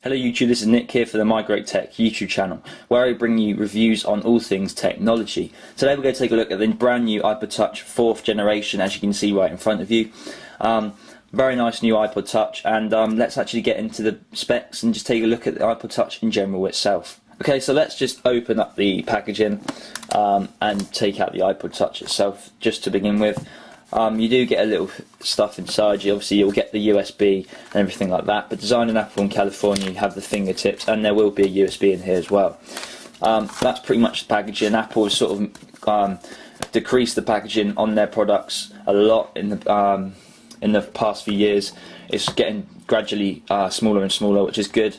Hello YouTube, this is Nick here for the MyGreatTech YouTube channel, where I bring you reviews on all things technology. Today we're going to take a look at the brand new iPod Touch 4th generation, as you can see right in front of you. Very nice new iPod Touch, and let's actually get into the specs and just take a look at the iPod Touch in general itself. Okay, so let's just open up the packaging and take out the iPod Touch itself just to begin with. You do get a little stuff inside you. Obviously you'll get the USB and everything like that, but designed in Apple in California, you have the fingertips, and there will be a USB in here as well. That's pretty much the packaging. Apple has sort of decreased the packaging on their products a lot in the past few years. It's getting gradually smaller and smaller, which is good.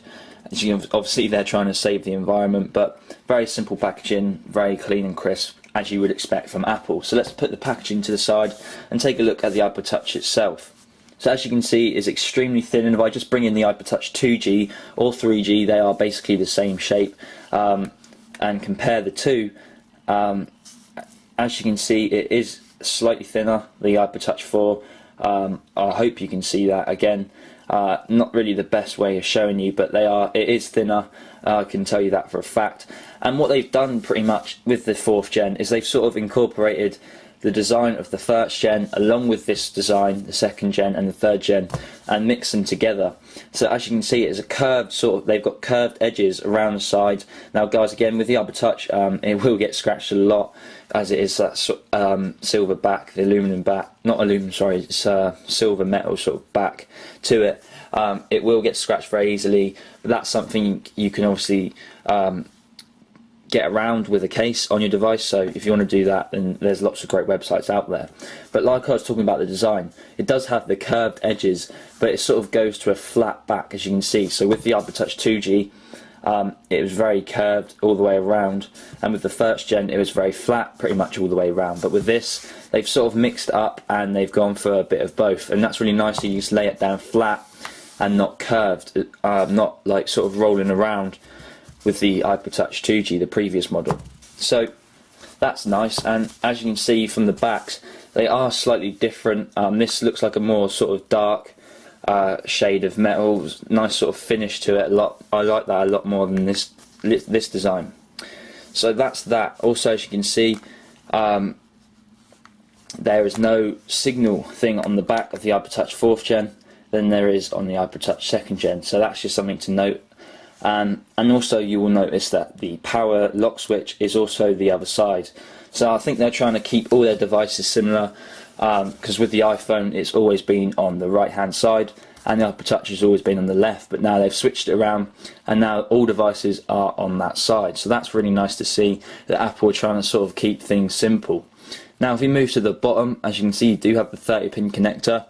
As you can, obviously they're trying to save the environment, but very simple packaging, very clean and crisp, as you would expect from Apple. So let's put the packaging to the side and take a look at the iPod Touch itself. So as you can see, it's extremely thin, and if I just bring in the iPod Touch 2G or 3G, they are basically the same shape, and compare the two, as you can see, it is slightly thinner, the iPod Touch 4. I hope you can see that. Again, not really the best way of showing you, but it is thinner. I can tell you that for a fact. And what they've done pretty much with the 4th gen is they've sort of incorporated the design of the 1st gen along with this design, the 2nd gen and the 3rd gen, and mix them together. So as you can see, it's a curved sort of, they've got curved edges around the sides. Now guys, again with the iPod Touch, it will get scratched a lot, as it is that silver back, the aluminum back, not aluminum, sorry, it's silver metal sort of back to it. It will get scratched very easily, but that's something you can obviously get around with a case on your device. So if you want to do that, then there's lots of great websites out there. But like I was talking about the design, it does have the curved edges, but it sort of goes to a flat back, as you can see. So with the iPod Touch 2G, it was very curved all the way around, and with the 1st gen it was very flat pretty much all the way around. But with this, they've sort of mixed up and they've gone for a bit of both, and that's really nice. You just lay it down flat and not curved, not like sort of rolling around with the iPod Touch 2G, the previous model. So that's nice, and as you can see from the backs, they are slightly different. This looks like a more sort of dark shade of metal, nice sort of finish to it. I like that a lot more than this design. So that's that. Also, as you can see, there is no signal thing on the back of the iPod Touch 4th gen than there is on the iPod Touch 2nd gen, so that's just something to note. And also you will notice that the power lock switch is also the other side. So I think they're trying to keep all their devices similar, because with the iPhone it's always been on the right hand side and the iPod Touch has always been on the left, but now they've switched it around and now all devices are on that side. So that's really nice to see that Apple are trying to sort of keep things simple. Now if we move to the bottom, as you can see, you do have the 30-pin connector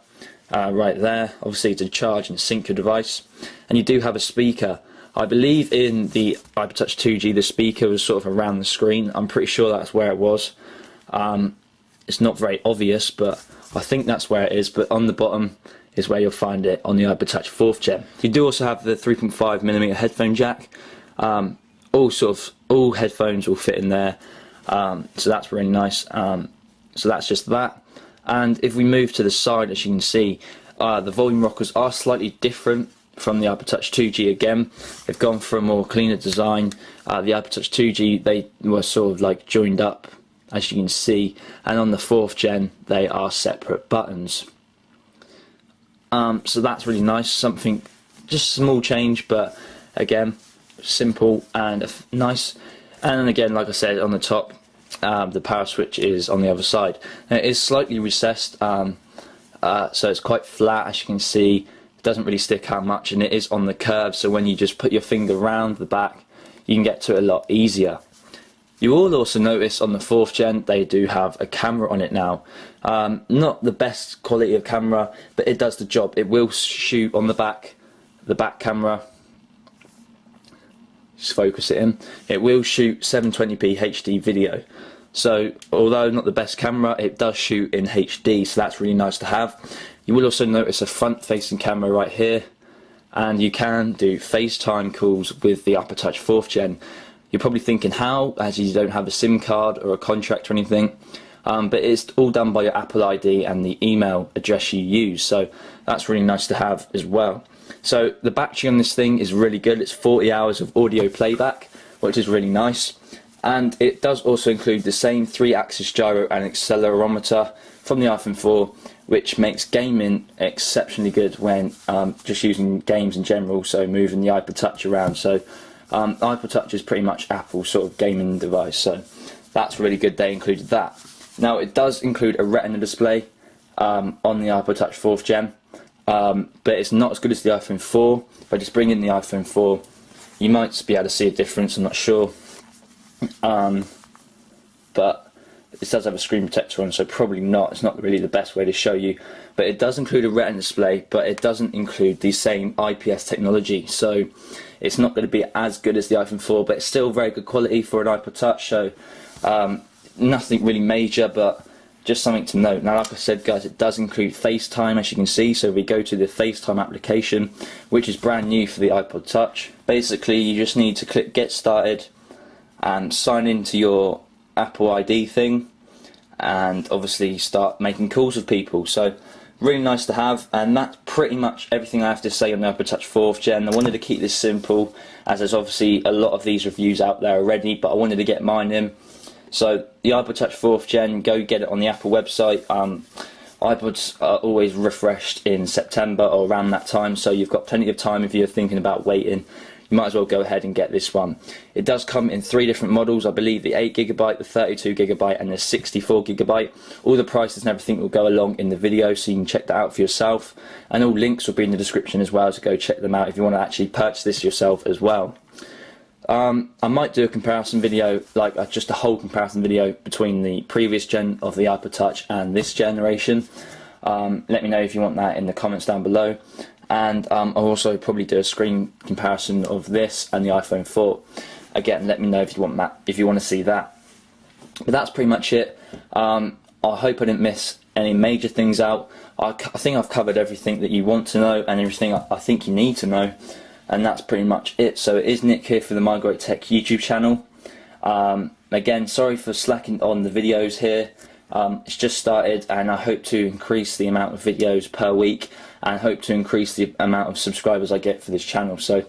right there, obviously to charge and sync your device, and you do have a speaker. I believe in the iPod Touch 2G the speaker was sort of around the screen. I'm pretty sure that's where it was. It's not very obvious, but I think that's where it is. But on the bottom is where you'll find it on the iPod Touch 4th gen. You do also have the 3.5mm headphone jack. All headphones will fit in there, so that's really nice. So that's just that. And if we move to the side, as you can see, the volume rockers are slightly different from the iPod Touch 2G. Again, they've gone for a more cleaner design. The iPod Touch 2G, they were sort of like joined up, as you can see, and on the 4th gen they are separate buttons. So that's really nice, something, just a small change, but again, simple and nice. And again, like I said, on the top, the power switch is on the other side. Now, it is slightly recessed, so it's quite flat, as you can see. Doesn't really stick out much, and it is on the curve, so when you just put your finger around the back you can get to it a lot easier. You will also notice on the 4th gen they do have a camera on it now. Not the best quality of camera, but it does the job. It will shoot on the back camera. Just focus it in. It will shoot 720p HD video. So although not the best camera, it does shoot in HD, so that's really nice to have. You will also notice a front-facing camera right here, and you can do FaceTime calls with the iPod Touch 4th gen. You're probably thinking how, as you don't have a SIM card or a contract or anything, but it's all done by your Apple ID and the email address you use, so that's really nice to have as well. So the battery on this thing is really good. It's 40 hours of audio playback, which is really nice. And it does also include the same 3-axis gyro and accelerometer from the iPhone 4, which makes gaming exceptionally good when just using games in general, so moving the iPod Touch around. So iPod Touch is pretty much Apple's sort of gaming device, so that's really good they included that. Now it does include a Retina display on the iPod Touch 4th Gen, but it's not as good as the iPhone 4. If I just bring in the iPhone 4, you might be able to see a difference, I'm not sure. But it does have a screen protector on, so probably not. It's not really the best way to show you. But it does include a Retina display, but it doesn't include the same IPS technology. So it's not going to be as good as the iPhone 4, but it's still very good quality for an iPod Touch. So nothing really major, but just something to note. Now, like I said, guys, it does include FaceTime, as you can see. So we go to the FaceTime application, which is brand new for the iPod Touch. Basically, you just need to click Get Started and sign into your Apple ID thing, and obviously start making calls with people. So really nice to have, and that's pretty much everything I have to say on the iPod Touch 4th Gen. I wanted to keep this simple, as there's obviously a lot of these reviews out there already, but I wanted to get mine in. So the iPod Touch 4th Gen, go get it on the Apple website. iPods are always refreshed in September or around that time, so you've got plenty of time if you're thinking about waiting. You might as well go ahead and get this one. It does come in 3 different models, I believe, the 8GB, the 32GB and the 64GB. All the prices and everything will go along in the video, so you can check that out for yourself, and all links will be in the description as well, so go check them out if you want to actually purchase this yourself as well. I might do a comparison video, like just a whole comparison video between the previous gen of the iPod Touch and this generation. Let me know if you want that in the comments down below. And I'll also probably do a screen comparison of this and the iPhone 4. Again, let me know if you want that, if you want to see that. But that's pretty much it. I hope I didn't miss any major things out. I think I've covered everything that you want to know and everything I think you need to know. And that's pretty much it. So it is Nick here for the MyGreatTech YouTube channel. Again, sorry for slacking on the videos here. It's just started, and I hope to increase the amount of videos per week, and hope to increase the amount of subscribers I get for this channel. So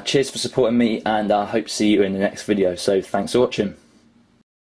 cheers for supporting me, and I hope to see you in the next video. So thanks for watching.